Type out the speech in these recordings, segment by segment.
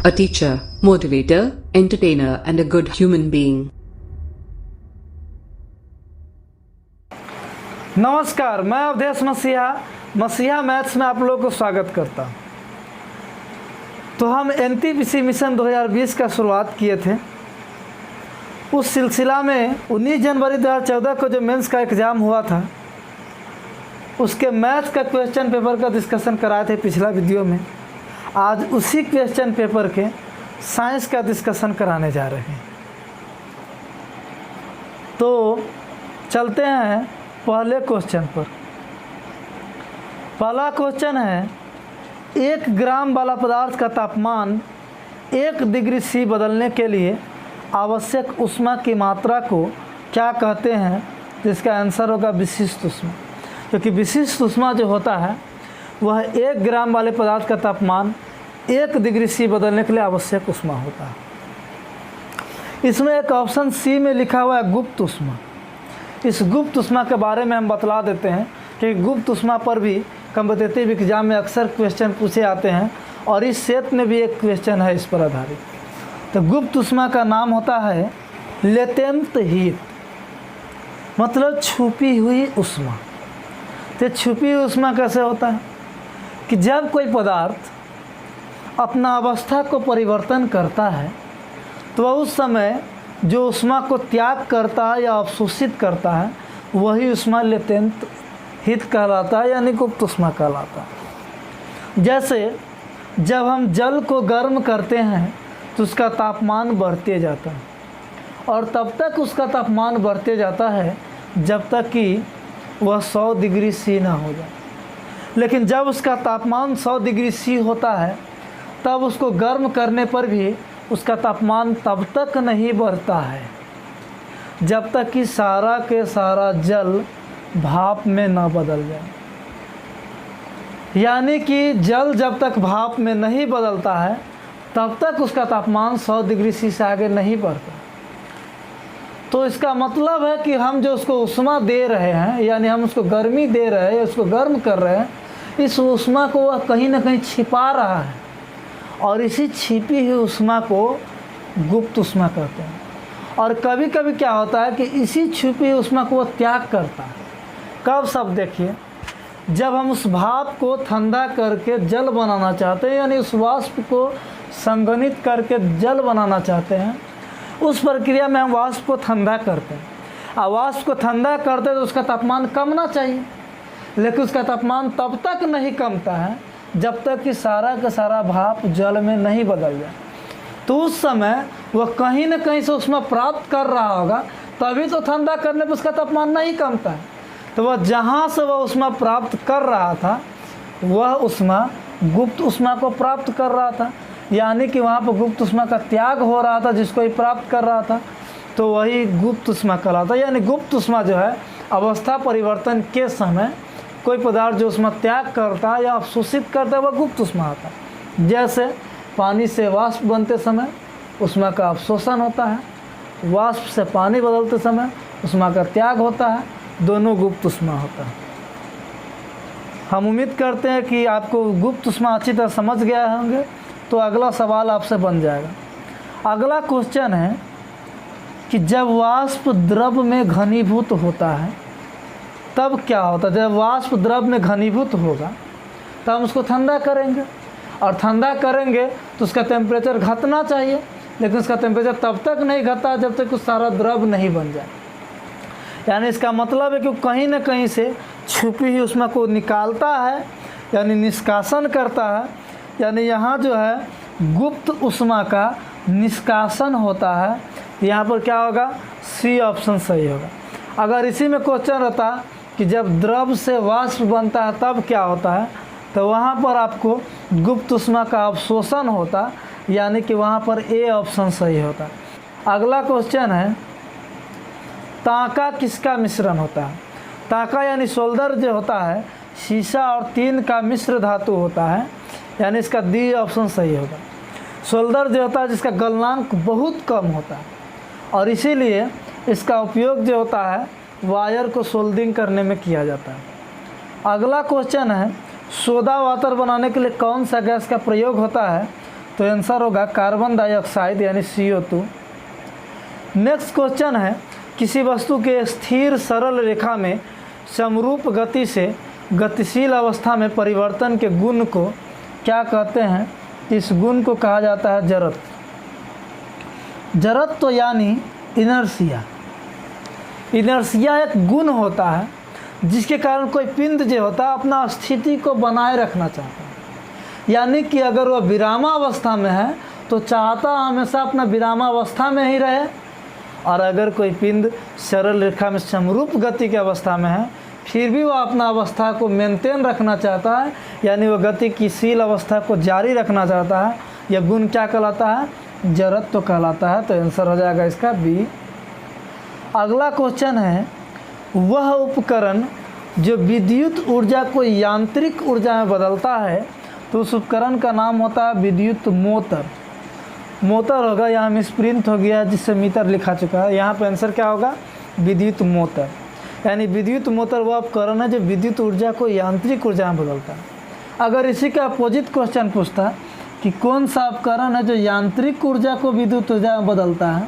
a teacher, motivator, entertainer, and a good human being. नमस्कार, मैं अवधेश मसीहा मैथ्स में आप लोगों को स्वागत करता हूँ। तो हम एनटीपीसी मिशन 2020 का शुरुआत किए थे। उस सिलसिला में 19 जनवरी 2014 को जो मेंस का एग्ज़ाम हुआ था, उसके मैथ्स का क्वेश्चन पेपर का डिस्कशन कराए थे पिछला वीडियो में। आज उसी क्वेश्चन पेपर के साइंस का डिस्कशन कराने जा रहे हैं। तो चलते हैं पहले क्वेश्चन पर। पहला क्वेश्चन है, 1 ग्राम वाला पदार्थ का तापमान 1 डिग्री सी बदलने के लिए आवश्यक ऊष्मा की मात्रा को क्या कहते हैं? जिसका आंसर होगा विशिष्ट ऊष्मा। क्योंकि विशिष्ट ऊष्मा जो होता है वह 1 ग्राम वाले पदार्थ का तापमान 1 डिग्री सी बदलने के लिए आवश्यक ऊष्मा होता है। इसमें एक ऑप्शन सी में लिखा हुआ है गुप्त ऊष्मा। इस गुप्त ऊष्मा के बारे में हम बतला देते हैं कि गुप्त ऊष्मा पर भी कॉम्पिटिटिव एग्जाम में अक्सर क्वेश्चन पूछे आते हैं और इस सेट में भी एक क्वेश्चन है इस पर आधारित। तो गुप्त ऊष्मा का नाम होता है लेटेंट हीट, मतलब छुपी हुई ऊष्मा। तो छुपी हुई ऊष्मा कैसे होता है कि जब कोई पदार्थ अपना अवस्था को परिवर्तन करता है तो वह उस समय जो ऊष्मा को त्याग करता है या अवशोषित करता है वही ऊष्मा लेटेंट हीट कहलाता है, यानी गुप्त ऊष्मा कहलाता है। जैसे जब हम जल को गर्म करते हैं तो उसका तापमान बढ़ते जाता है और तब तक उसका तापमान बढ़ते जाता है जब तक कि वह 100 डिग्री सी ना हो जाए। लेकिन जब उसका तापमान 100 डिग्री सी होता है तब उसको गर्म करने पर भी उसका तापमान तब तक नहीं बढ़ता है जब तक कि सारा के सारा जल भाप में न बदल जाए। यानी कि जल जब तक भाप में नहीं बदलता है तब तक उसका तापमान 100 डिग्री सी से आगे नहीं बढ़ता। तो इसका मतलब है कि हम जो उसको ऊष्मा दे रहे हैं, यानी हम उसको गर्मी दे रहे हैं, उसको गर्म कर रहे हैं, इस ऊष्मा को वह कहीं ना कहीं छिपा रहा है और इसी छिपी हुई ऊष्मा को गुप्त ऊष्मा कहते हैं। और कभी कभी क्या होता है कि इसी छिपी हुई ऊष्मा को वह त्याग करता है। कब? सब देखिए, जब हम उस भाप को ठंडा करके जल बनाना चाहते हैं, यानी उस वाष्प को संघनित करके जल बनाना चाहते हैं, उस प्रक्रिया में हम वाष्प को ठंडा करते हैं। और वाष्प को ठंडा करते हैं तो उसका तापमान कमना चाहिए, लेकिन उसका तापमान तब तक नहीं कमता है जब तक कि सारा का सारा भाप जल में नहीं बदल जाए। तो उस समय वह कहीं ना कहीं से ऊष्मा प्राप्त कर रहा होगा, तभी तो ठंडा करने पर उसका तापमान नहीं कमता है। तो वह जहाँ से वह ऊष्मा प्राप्त कर रहा था वह ऊष्मा गुप्त ऊष्मा को प्राप्त कर रहा था, यानी कि वहाँ पर गुप्त ऊष्मा का त्याग हो रहा था जिसको ही प्राप्त कर रहा था, तो वही गुप्त ऊष्मा कहलाता है। यानी गुप्त ऊष्मा जो है अवस्था परिवर्तन के समय कोई पदार्थ जो ऊष्मा त्याग करता है या अवशोषित करता है वह गुप्त ऊष्मा आता है। जैसे पानी से वाष्प बनते समय ऊष्मा का अवशोषण होता है, वाष्प से पानी बदलते समय ऊष्मा का त्याग होता है, दोनों गुप्त ऊष्मा होता है। हम उम्मीद करते हैं कि आपको गुप्त ऊष्मा अच्छी तरह समझ गए होंगे। तो अगला सवाल आपसे बन जाएगा। अगला क्वेश्चन है कि जब वाष्प द्रव में घनीभूत होता है तब क्या होता है? जब वाष्प द्रव में घनीभूत होगा तब हम उसको ठंडा करेंगे और ठंडा करेंगे तो उसका टेम्परेचर घटना चाहिए, लेकिन उसका टेम्परेचर तब तक नहीं घटता जब तक उस सारा द्रव नहीं बन जाए। यानी इसका मतलब है कि कहीं ना कहीं से छुपी हुई ऊष्मा को निकालता है, यानी निष्कासन करता है। यानी यहाँ जो है गुप्त ऊष्मा का निष्कासन होता है। यहाँ पर क्या होगा? सी ऑप्शन सही होगा। अगर इसी में क्वेश्चन रहता कि जब द्रव से वाष्प बनता है तब क्या होता है, तो वहाँ पर आपको गुप्त ऊष्मा का अवशोषण होता, यानी कि वहाँ पर ए ऑप्शन सही होता। अगला क्वेश्चन है, तांका किसका मिश्रण होता है? तांका यानी सोल्डर जो होता है शीशा और टीन का मिश्र धातु होता है, यानी इसका डी ऑप्शन सही होगा। सोल्डर जो होता है जिसका गलनांक बहुत कम होता है और इसीलिए इसका उपयोग जो होता है वायर को सोल्डिंग करने में किया जाता है। अगला क्वेश्चन है, सोडा वाटर बनाने के लिए कौन सा गैस का प्रयोग होता है? तो आंसर होगा कार्बन डाइऑक्साइड यानी CO2। नेक्स्ट क्वेश्चन है, किसी वस्तु के स्थिर सरल रेखा में समरूप गति से गतिशील अवस्था में परिवर्तन के गुण को क्या कहते हैं? इस गुण को कहा जाता है जड़त्व। जड़त्व यानी इनर्शिया। इनर्शिया एक गुण होता है जिसके कारण कोई पिंड जो होता है अपना स्थिति को बनाए रखना चाहता है, यानी कि अगर वह विरामावस्था में है तो चाहता हमेशा अपना विरामावस्था में ही रहे, और अगर कोई पिंड सरल रेखा में समरूप गति की अवस्था में है फिर भी वह अपना अवस्था को मेंटेन रखना चाहता है, यानी वह गति की शील अवस्था को जारी रखना चाहता है। यह गुण क्या कहलाता है? जड़त्व कहलाता है। तो आंसर हो जाएगा इसका बी। अगला क्वेश्चन है, वह उपकरण जो विद्युत ऊर्जा को यांत्रिक ऊर्जा में बदलता है तो उस उपकरण का नाम होता है विद्युत मोटर। मोटर होगा, यहाँ में स्प्रिंट हो गया जिससे मीटर लिखा चुका है, यहाँ पर आंसर क्या होगा? विद्युत मोटर। यानी विद्युत मोटर वह उपकरण है जो विद्युत ऊर्जा को यांत्रिक ऊर्जा में बदलता है। अगर इसी का अपोजिट क्वेश्चन पूछता कि कौन सा उपकरण है जो यांत्रिक ऊर्जा को विद्युत ऊर्जा में बदलता है,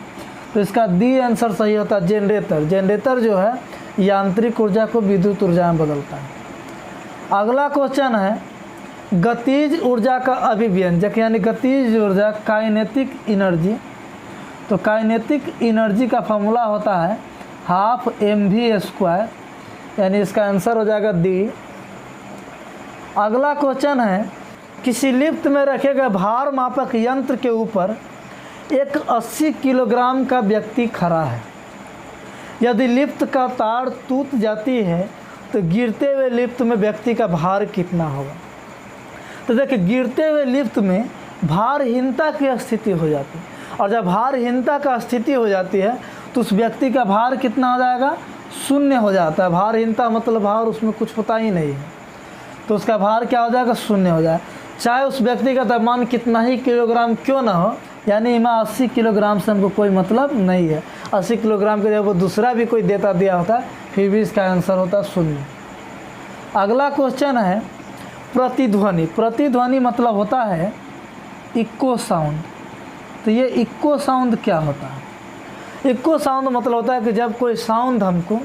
तो इसका डी आंसर सही होता है जनरेटर। जनरेटर जो है यांत्रिक ऊर्जा को विद्युत ऊर्जा में बदलता है। अगला क्वेश्चन है, गतिज ऊर्जा का अभिव्यंजक यानी गतिज ऊर्जा काइनेटिक एनर्जी। तो काइनेटिक एनर्जी का फॉर्मूला होता है हाफ mv², यानी इसका आंसर हो जाएगा डी। अगला क्वेश्चन है, किसी लिफ्ट में रखे गए भार मापक यंत्र के ऊपर एक 80 किलोग्राम का व्यक्ति खड़ा है। यदि लिफ्ट का तार टूट जाती है तो गिरते हुए लिफ्ट में व्यक्ति का भार कितना होगा? तो देखिए, गिरते हुए लिफ्ट में भारहीनता की स्थिति हो जाती है, और जब भारहीनता का स्थिति हो जाती है तो उस व्यक्ति का भार कितना हो जाएगा? 0 हो जाता है। भारहीनता मतलब भार उसमें कुछ होता ही नहीं है, तो उसका भार क्या हो जाएगा? 0 हो जाए, चाहे उस व्यक्ति का द्रव्यमान कितना ही किलोग्राम क्यों ना हो। यानी इमा 80 किलोग्राम से हमको कोई मतलब नहीं है। 80 किलोग्राम के जब वो दूसरा भी कोई देता दिया होता है फिर भी इसका आंसर होता है 0। अगला क्वेश्चन है, प्रतिध्वनि। प्रतिध्वनि मतलब होता है इको साउंड। तो ये इको साउंड क्या होता है? इको साउंड मतलब होता है कि जब कोई साउंड हमको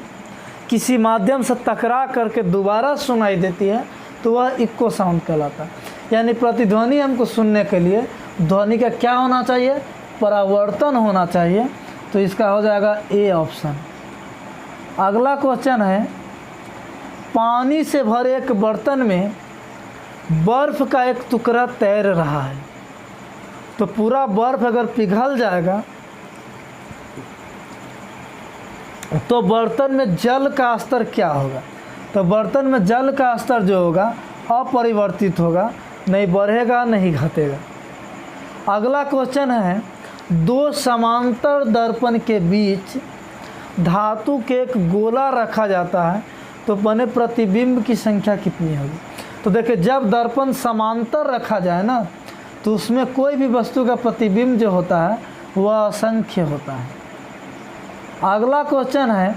किसी माध्यम से टकरा करके दोबारा सुनाई देती है तो वह इको साउंड कहलाता है। यानी प्रतिध्वनि हमको सुनने के लिए ध्वनि का क्या होना चाहिए? परावर्तन होना चाहिए। तो इसका हो जाएगा ए ऑप्शन। अगला क्वेश्चन है, पानी से भरे एक बर्तन में बर्फ़ का एक टुकड़ा तैर रहा है, तो पूरा बर्फ़ अगर पिघल जाएगा तो बर्तन में जल का स्तर क्या होगा? तो बर्तन में जल का स्तर जो होगा अपरिवर्तित होगा, नहीं बढ़ेगा नहीं घटेगा। अगला क्वेश्चन है, 2 समांतर दर्पण के बीच धातु के एक गोला रखा जाता है तो बने प्रतिबिंब की संख्या कितनी होगी? तो देखिए, जब दर्पण समांतर रखा जाए ना तो उसमें कोई भी वस्तु का प्रतिबिंब जो होता है वह असंख्य होता है। अगला क्वेश्चन है,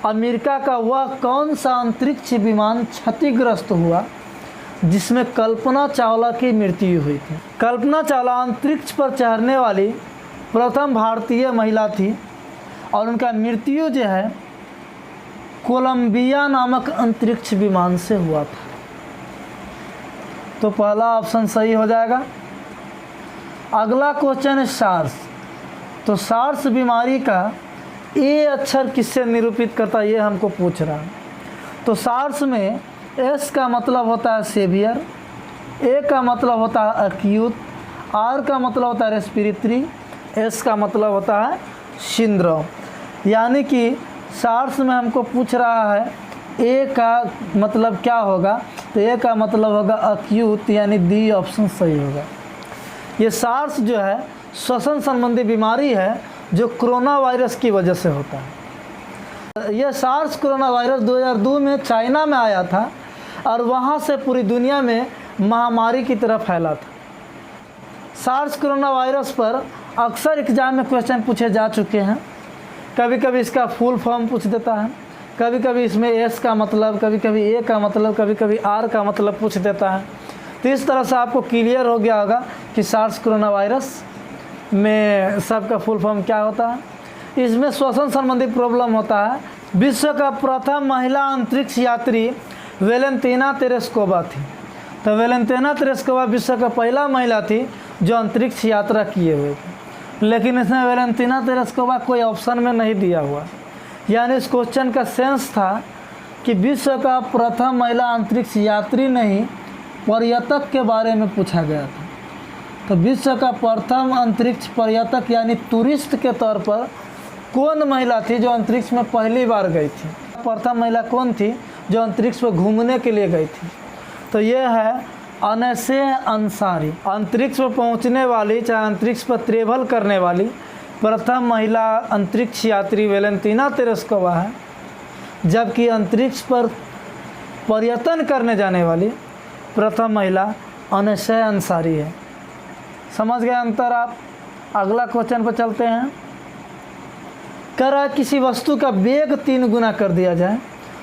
अमेरिका का वह कौन सा अंतरिक्ष विमान क्षतिग्रस्त हुआ जिसमें कल्पना चावला की मृत्यु हुई थी? कल्पना चावला अंतरिक्ष पर चढ़ने वाली प्रथम भारतीय महिला थी और उनका मृत्यु जो है कोलंबिया नामक अंतरिक्ष विमान से हुआ था। तो पहला ऑप्शन सही हो जाएगा। अगला क्वेश्चन है सार्स। तो सार्स बीमारी का ए अक्षर किससे निरूपित करता है, ये हमको पूछ रहा है। तो सार्स में एस का मतलब होता है सेवियर, ए का मतलब होता है एक्यूट, आर का मतलब होता है रेस्पिरेटरी, एस का मतलब होता है सिंड्रोम। यानी कि सार्स में हमको पूछ रहा है ए का मतलब क्या होगा, तो ए का मतलब होगा एक्यूट, यानी डी ऑप्शन सही होगा। ये सार्स जो है श्वसन संबंधी बीमारी है जो कोरोना वायरस की वजह से होता है। यह सार्स कोरोना वायरस 2002 में चाइना में आया था और वहाँ से पूरी दुनिया में महामारी की तरह फैला था। सार्स कोरोना वायरस पर अक्सर एग्जाम में क्वेश्चन पूछे जा चुके हैं। कभी कभी इसका फुल फॉर्म पूछ देता है, कभी कभी इसमें एस का मतलब, कभी कभी ए का मतलब, कभी कभी आर का मतलब पूछ देता है। तो इस तरह से आपको क्लियर हो गया होगा कि सार्स कोरोना वायरस में सबका फुल फॉर्म क्या होता है। इसमें श्वसन संबंधी प्रॉब्लम होता है। विश्व का प्रथम महिला अंतरिक्ष यात्री वेलेंतीना तेरेस्कोवा थी। तो वेलेंतीना तेरेस्कोवा विश्व का पहला महिला थी जो अंतरिक्ष यात्रा किए हुए थे, लेकिन इसमें वेलेंतीना तेरेस्कोवा कोई ऑप्शन में नहीं दिया हुआ। यानी इस क्वेश्चन का सेंस था कि विश्व का प्रथम महिला अंतरिक्ष यात्री नहीं, पर्यटक के बारे में पूछा गया था। तो विश्व का प्रथम अंतरिक्ष पर्यटक यानी टूरिस्ट के तौर पर कौन महिला थी जो अंतरिक्ष में पहली बार गई थी? प्रथम महिला कौन थी जो अंतरिक्ष पर घूमने के लिए गई थी? तो ये है अनसे अंसारी। अंतरिक्ष पर पहुंचने वाली, चाहे अंतरिक्ष पर ट्रेवल करने वाली प्रथम महिला अंतरिक्ष यात्री वेलेंतीना तेरेस्कोवा है, जबकि अंतरिक्ष पर पर्यटन करने जाने वाली प्रथम महिला अनसे अंसारी है। समझ गए अंतर आप? अगला क्वेश्चन पर चलते हैं। कह रहा है किसी वस्तु का वेग 3 गुना कर दिया जाए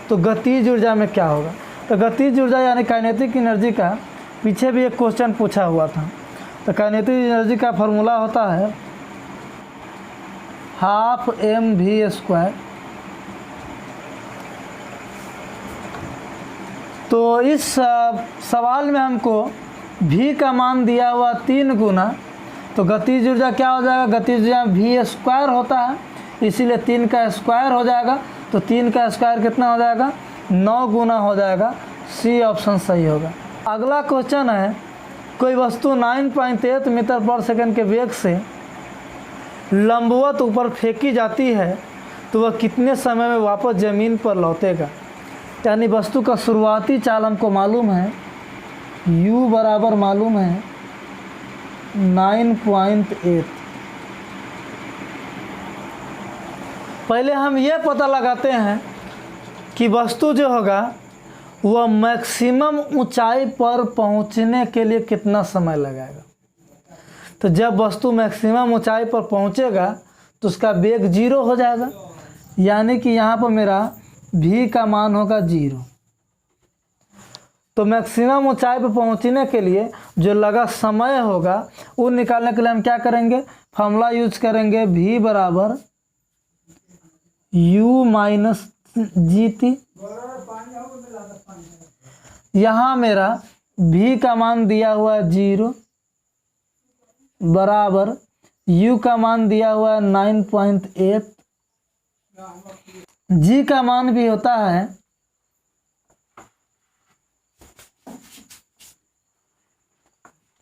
तो गतिज ऊर्जा में क्या होगा? तो गतिज ऊर्जा यानी काइनेटिक एनर्जी का पीछे भी एक क्वेश्चन पूछा हुआ था। तो काइनेटिक एनर्जी का फॉर्मूला होता है 12mv²। तो इस सवाल में हमको v का मान दिया हुआ 3 गुना, तो गतिज ऊर्जा क्या हो जाएगा? गतिज ऊर्जा v² होता है, इसीलिए 3 का स्क्वायर हो जाएगा। तो 3 का स्क्वायर कितना हो जाएगा? 9 गुना हो जाएगा। सी ऑप्शन सही होगा। अगला क्वेश्चन है, कोई वस्तु 9.8 मीटर पर सेकंड के वेग से लंबवत ऊपर फेंकी जाती है तो वह कितने समय में वापस ज़मीन पर लौटेगा? यानी वस्तु का शुरुआती चाल हमको मालूम है, u बराबर मालूम है 9.8। पहले हम ये पता लगाते हैं कि वस्तु जो होगा वह मैक्सिमम ऊंचाई पर पहुंचने के लिए कितना समय लगाएगा। तो जब वस्तु मैक्सिमम ऊंचाई पर पहुंचेगा तो उसका वेग 0 हो जाएगा, यानी कि यहाँ पर मेरा v का मान होगा 0। तो मैक्सिमम ऊंचाई पर पहुंचने के लिए जो लगा समय होगा वो निकालने के लिए हम क्या करेंगे? फॉर्मूला यूज करेंगे v बराबर u माइनस gt। यहाँ मेरा v का मान दिया हुआ है 0 बराबर u का मान दिया हुआ है 9.8, g का मान भी होता है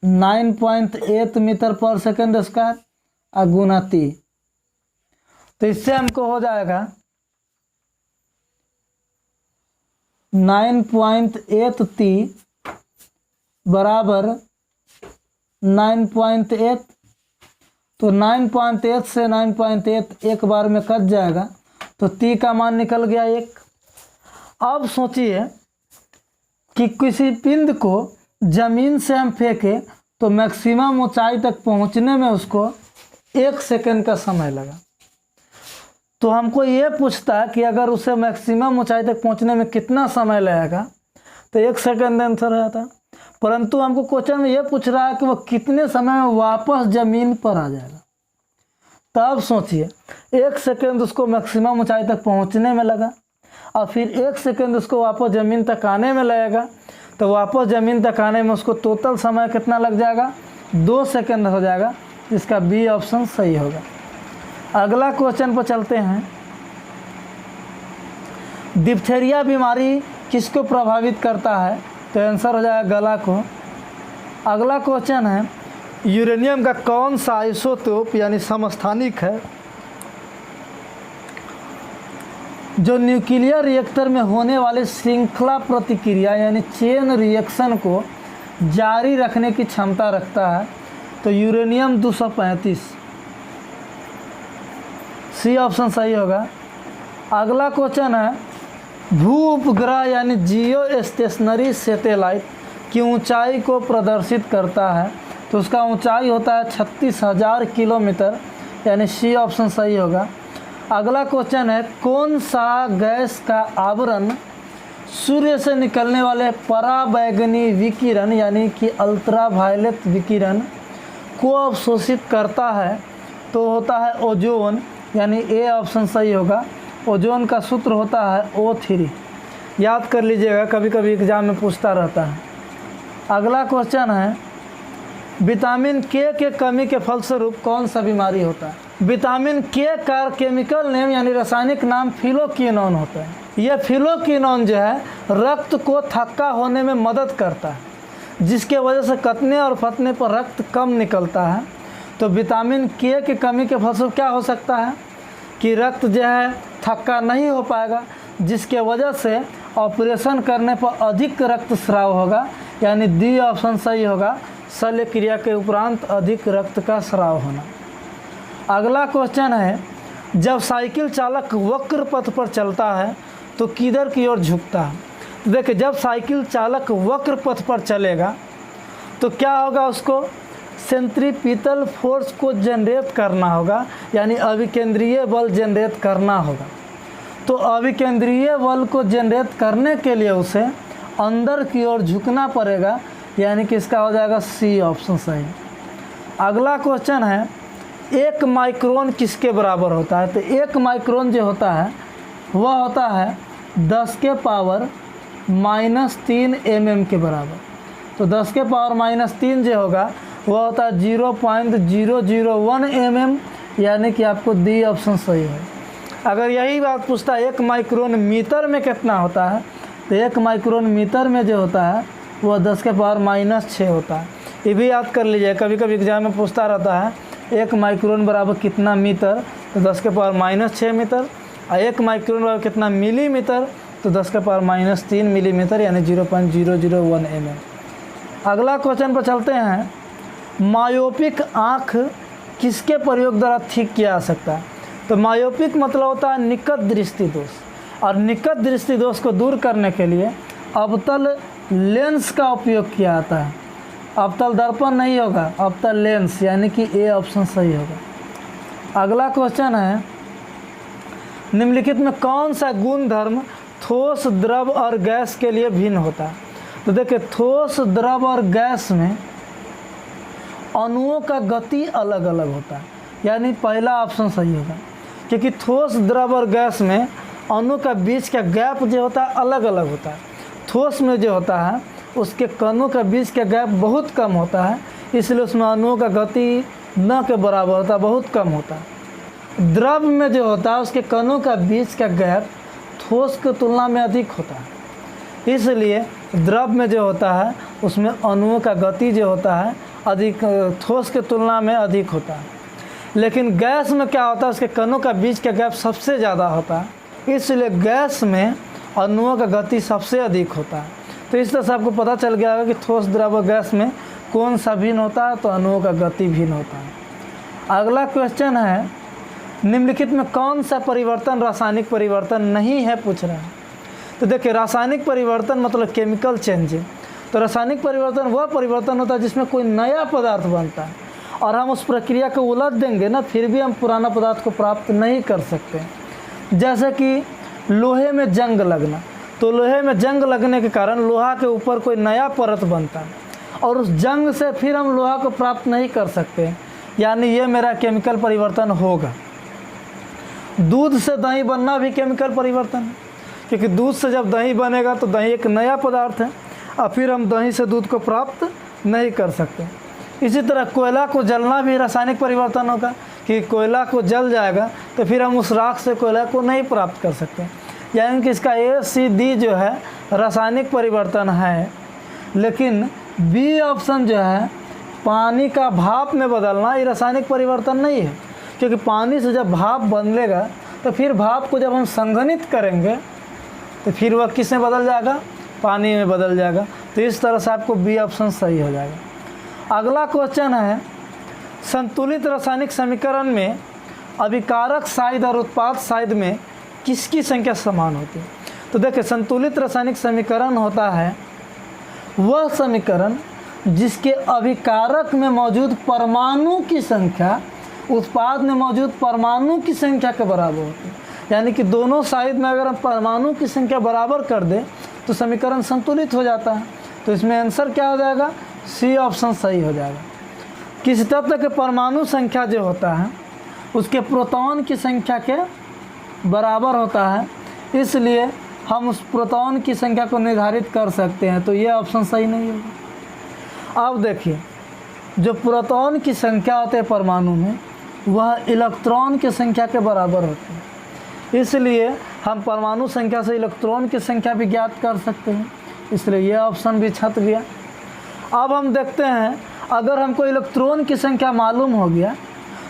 9.8 मीटर पर सेकंड स्क्वायर और गुना 3। तो इससे हमको हो जाएगा 9.8 t बराबर 9.8। तो 9.8 से 9.8 एक बार में कट जाएगा, तो t का मान निकल गया 1। अब सोचिए कि किसी पिंड को ज़मीन से हम फेंके तो मैक्सिमम ऊंचाई तक पहुंचने में उसको 1 सेकंड का समय लगा। तो हमको ये पूछता है कि अगर उसे मैक्सिमम ऊंचाई तक पहुंचने में कितना समय लगेगा, तो 1 सेकंड आंसर आता। परंतु हमको क्वेश्चन में ये पूछ रहा है कि वो कितने समय में वापस ज़मीन पर आ जाएगा। तब सोचिए 1 सेकंड उसको मैक्सिमम ऊंचाई तक पहुंचने में लगा और फिर 1 सेकंड उसको वापस ज़मीन तक आने में लगेगा, तो वापस ज़मीन तक आने में उसको टोटल समय कितना लग जाएगा? 2 सेकंड हो जाएगा। इसका बी ऑप्शन सही होगा। अगला क्वेश्चन पर चलते हैं। डिप्थेरिया बीमारी किसको प्रभावित करता है? तो आंसर हो जाएगा गला को। अगला क्वेश्चन है, यूरेनियम का कौन सा आइसोटोप यानी समस्थानिक है जो न्यूक्लियर रिएक्टर में होने वाले श्रृंखला प्रतिक्रिया यानी चेन रिएक्शन को जारी रखने की क्षमता रखता है? तो यूरेनियम 235। सी ऑप्शन सही होगा। अगला क्वेश्चन है, भू उपग्रह यानी जियो स्टेशनरी सैटेलाइट की ऊंचाई को प्रदर्शित करता है? तो उसका ऊंचाई होता है 36,000 किलोमीटर, यानी सी ऑप्शन सही होगा। अगला क्वेश्चन है, कौन सा गैस का आवरण सूर्य से निकलने वाले पराबैंगनी विकिरण यानी कि अल्ट्रावायलेट विकिरण को अवशोषित करता है तो होता है ओजोन, यानी ए ऑप्शन सही होगा। ओजोन का सूत्र होता है O3। याद कर लीजिएगा, कभी कभी एग्जाम में पूछता रहता है। अगला क्वेश्चन है, विटामिन के कमी के फलस्वरूप कौन सा बीमारी होता है? विटामिन के का केमिकल नेम यानी रासायनिक नाम फिलोक्विनोन होता है। यह फिलोक्विनोन जो है रक्त को थक्का होने में मदद करता है, जिसके वजह से कटने और फटने पर रक्त कम निकलता है। तो विटामिन के की कमी के फलस्वरूप क्या हो सकता है कि रक्त जो है थक्का नहीं हो पाएगा, जिसके वजह से ऑपरेशन करने पर अधिक रक्तस्राव होगा, यानी डी ऑप्शन सही होगा। शल्य क्रिया के उपरांत अधिक रक्त का स्राव होना। अगला क्वेश्चन है, जब साइकिल चालक वक्र पथ पर चलता है तो किधर की ओर झुकता है? देखिए, जब साइकिल चालक वक्र पथ पर चलेगा तो क्या होगा, उसको सेंट्रीपिटल फोर्स को जनरेट करना होगा, यानी अभिकेंद्रीय बल जनरेट करना होगा। तो अभिकेंद्रीय बल को जनरेट करने के लिए उसे अंदर की ओर झुकना पड़ेगा, यानी कि इसका हो जाएगा सी ऑप्शन सही। अगला क्वेश्चन है, 1 माइक्रोन किसके बराबर होता है? तो 1 माइक्रोन जो होता है वह होता है 10 के पावर -3 mm के बराबर। तो 10 के पावर -3 जो होगा वह होता है 0.001 mm, यानी कि आपको डी ऑप्शन सही है। अगर यही बात पूछता है 1 माइक्रोन मीटर में कितना होता है, तो 1 माइक्रोन मीटर में जो होता है वह 10 के पावर -6 होता है। ये भी याद कर लीजिए, कभी कभी एग्जाम में पूछता रहता है 1 माइक्रोन बराबर कितना मीटर, तो 10 के पावर -6 मीटर। और 1 माइक्रोन बराबर कितना मिलीमीटर, तो 10 के पावर -3 मिलीमीटर, यानी 0.001 mm। अगला क्वेश्चन पर चलते हैं, मायोपिक आँख किसके प्रयोग द्वारा ठीक किया जा सकता है? तो मायोपिक मतलब होता है निकट दृष्टि दोष, और निकट दृष्टि दोष को दूर करने के लिए अवतल लेंस का उपयोग किया जाता है। अवतल दर्पण नहीं होगा, अवतल लेंस, यानी कि ए ऑप्शन सही होगा। अगला क्वेश्चन है, निम्नलिखित में कौन सा गुणधर्म ठोस, द्रव और गैस के लिए भिन्न होता है? तो देखिए, ठोस, द्रव और गैस में अणुओं का गति अलग अलग होता है, यानी पहला ऑप्शन सही होगा, क्योंकि ठोस, द्रव और गैस में अणु का बीच का गैप जो होता है अलग अलग होता है। ठोस में जो होता है उसके कणों का बीच का गैप बहुत कम होता है, इसलिए उसमें अणुओं का गति न के बराबर होता है, बहुत कम होता है। द्रव में जो होता है उसके कणों का बीच का गैप ठोस की तुलना में अधिक होता है, इसलिए द्रव में जो होता है उसमें अणुओं का गति जो होता है अधिक, ठोस की तुलना में अधिक होता है। लेकिन गैस में क्या होता है, उसके कणों का बीच का गैप सबसे ज़्यादा होता है, इसलिए गैस में अणुओं का गति सबसे अधिक होता है। तो इस तरह से आपको पता चल गया होगा कि ठोस, द्रव और गैस में कौन सा भिन्न होता है, तो अणुओं का गति भिन्न होता है। अगला क्वेश्चन है, निम्नलिखित में कौन सा परिवर्तन रासायनिक परिवर्तन नहीं है, पूछ रहा है। तो देखिए, रासायनिक परिवर्तन मतलब केमिकल चेंज है। तो रासायनिक परिवर्तन वह परिवर्तन होता है जिसमें कोई नया पदार्थ बनता है और हम उस प्रक्रिया को उलट देंगे ना, फिर भी हम पुराना पदार्थ को प्राप्त नहीं कर सकते। जैसे कि लोहे में जंग लगना, तो लोहे में जंग लगने के कारण लोहा के ऊपर कोई नया परत बनता है और उस जंग से फिर हम लोहा को प्राप्त नहीं कर सकते, यानी ये मेरा केमिकल परिवर्तन होगा। दूध से दही बनना भी केमिकल परिवर्तन है, क्योंकि दूध से जब दही बनेगा तो दही एक नया पदार्थ है और फिर हम दही से दूध को प्राप्त नहीं कर सकते। इसी तरह कोयला को जलना भी रासायनिक परिवर्तन होगा, कि कोयला को जल जाएगा तो फिर हम उस राख से कोयला को नहीं प्राप्त कर सकते, यानी कि इसका ACD जो है रासायनिक परिवर्तन है। लेकिन बी ऑप्शन जो है पानी का भाप में बदलना, ये रासायनिक परिवर्तन नहीं है, क्योंकि पानी से जब भाप बदलेगा तो फिर भाप को जब हम संघनित करेंगे तो फिर वह किस में बदल जाएगा, पानी में बदल जाएगा। तो इस तरह से आपको बी ऑप्शन सही हो जाएगा। अगला क्वेश्चन है, संतुलित रासायनिक समीकरण में अभिकारक साइड और उत्पाद साइड में किसकी संख्या समान होती है? तो देखिए, संतुलित रासायनिक समीकरण होता है वह समीकरण जिसके अभिकारक में मौजूद परमाणु की संख्या उत्पाद में मौजूद परमाणु की संख्या के बराबर होती है। यानी कि दोनों साइड में अगर हम परमाणु की संख्या बराबर कर दें तो समीकरण संतुलित हो जाता है। तो इसमें आंसर क्या हो जाएगा, सी ऑप्शन सही हो जाएगा। किसी तत्व के परमाणु संख्या जो होता है उसके प्रोटॉन की संख्या के बराबर होता है, इसलिए हम उस प्रोटॉन की संख्या को निर्धारित कर सकते हैं। तो ये ऑप्शन सही नहीं होगा। अब देखिए, जो प्रोटॉन की संख्या होती है परमाणु में वह इलेक्ट्रॉन की संख्या के बराबर होती है, इसलिए हम परमाणु संख्या से इलेक्ट्रॉन की संख्या भी ज्ञात कर सकते हैं, इसलिए यह ऑप्शन भी छट गया। अब हम देखते हैं, अगर हमको इलेक्ट्रॉन की संख्या मालूम हो गया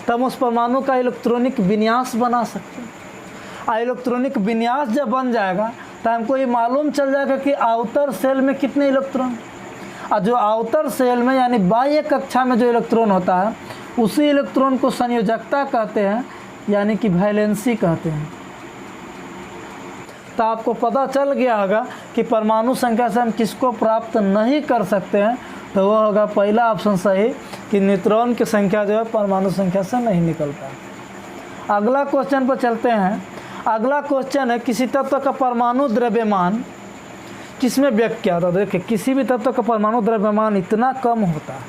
तब हम उस परमाणु का इलेक्ट्रॉनिक विन्यास बना सकते हैं। इलेक्ट्रॉनिक विन्यास जब बन जाएगा तो हमको ये मालूम चल जाएगा कि आउटर सेल में कितने इलेक्ट्रॉन, और जो आउटर सेल में यानी बाह्य कक्षा में जो इलेक्ट्रॉन होता है उसी इलेक्ट्रॉन को संयोजकता कहते हैं, यानी कि वैलेंसी कहते हैं। तो आपको पता चल गया होगा कि परमाणु संख्या से हम किसको प्राप्त नहीं कर सकते हैं, तो वह होगा पहला ऑप्शन सही कि न्यूट्रॉन की संख्या जो है परमाणु संख्या से नहीं निकलता है। अगला क्वेश्चन पर चलते हैं। अगला क्वेश्चन है, किसी तत्व का परमाणु द्रव्यमान किसमें व्यक्त किया था। देखिए, किसी भी तत्व का परमाणु द्रव्यमान इतना कम होता है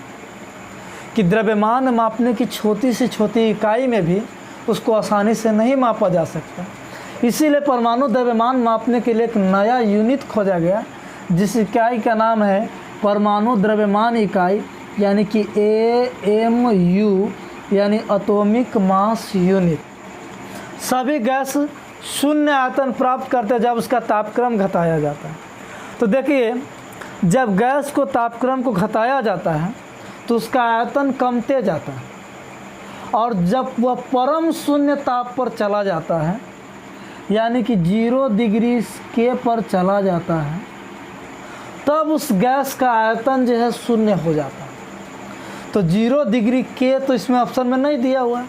कि द्रव्यमान मापने की छोटी से छोटी इकाई में भी उसको आसानी से नहीं मापा जा सकता। इसीलिए परमाणु द्रव्यमान मापने के लिए एक नया यूनिट खोजा गया, जिस इकाई का नाम है परमाणु द्रव्यमान इकाई, यानी कि AMU, यानी एटॉमिक मास यूनिट। सभी गैस शून्य आयतन प्राप्त करते हैं जब उसका तापक्रम घटाया जाता है। तो देखिए, जब गैस को तापक्रम को घटाया जाता है तो उसका आयतन कमते जाता है, और जब वह परम शून्य ताप पर चला जाता है यानी कि 0 डिग्री के पर चला जाता है, तब उस गैस का आयतन जो है शून्य हो जाता है। तो 0 डिग्री के तो इसमें ऑप्शन में नहीं दिया हुआ है,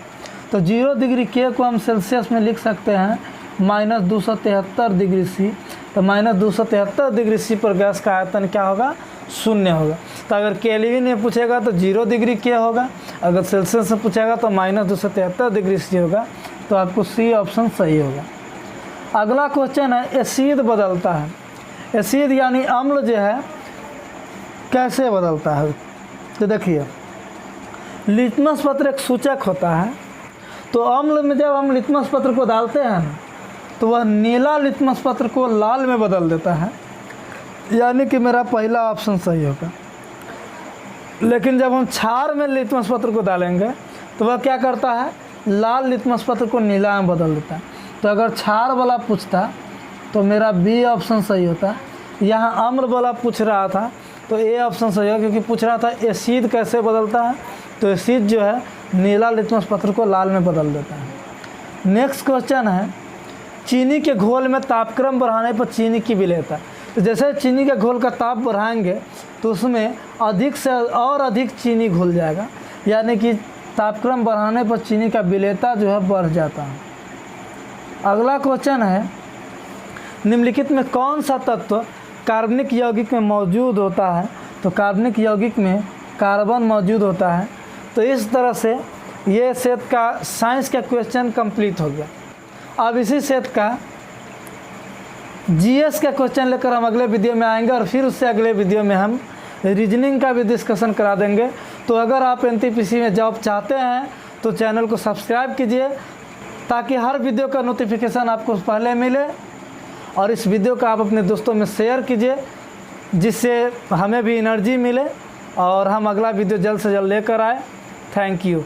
तो 0 डिग्री के को हम सेल्सियस में लिख सकते हैं -273 डिग्री सी। तो -273 डिग्री सी पर गैस का आयतन क्या होगा, शून्य होगा। तो अगर केल्विन में पूछेगा तो 0 डिग्री के होगा, अगर सेल्सियस से पूछेगा तो -273 डिग्री सी होगा। तो आपको सी ऑप्शन सही होगा। अगला क्वेश्चन है, एसिड बदलता है। एसिड यानी अम्ल जो है कैसे बदलता है। तो देखिए, लिटमस पत्र एक सूचक होता है, तो अम्ल में जब हम लिटमस पत्र को डालते हैं तो वह नीला लिटमस पत्र को लाल में बदल देता है, यानी कि मेरा पहला ऑप्शन सही होगा। लेकिन जब हम क्षार में लिटमस पत्र को डालेंगे तो वह क्या करता है, लाल लिटमस पत्र को नीला में बदल देता है। तो अगर क्षार वाला पूछता तो मेरा बी ऑप्शन सही होता। यहाँ अम्ल वाला पूछ रहा था तो ए ऑप्शन सही है, क्योंकि पूछ रहा था एसिड कैसे बदलता है, तो एसिड जो है नीला लिटमस पत्र को लाल में बदल देता है। नेक्स्ट क्वेश्चन है, चीनी के घोल में तापक्रम बढ़ाने पर चीनी की विलेयता। तो जैसे चीनी के घोल का ताप बढ़ाएंगे तो उसमें अधिक से और अधिक चीनी घुल जाएगा, यानी कि तापक्रम बढ़ाने पर चीनी का विलेयता जो है बढ़ जाता है। अगला क्वेश्चन है, निम्नलिखित में कौन सा तत्व कार्बनिक यौगिक में मौजूद होता है। तो कार्बनिक यौगिक में कार्बन मौजूद होता है। तो इस तरह से ये सेट का साइंस का क्वेश्चन कंप्लीट हो गया। अब इसी सेट का जीएस का क्वेश्चन लेकर हम अगले वीडियो में आएंगे, और फिर उससे अगले वीडियो में हम रीजनिंग का भी डिस्कशन करा देंगे। तो अगर आप एनटीपीसी में जॉब चाहते हैं तो चैनल को सब्सक्राइब कीजिए, ताकि हर वीडियो का नोटिफिकेशन आपको पहले मिले, और इस वीडियो को आप अपने दोस्तों में शेयर कीजिए, जिससे हमें भी एनर्जी मिले और हम अगला वीडियो जल्द से जल्द लेकर आए। Thank you.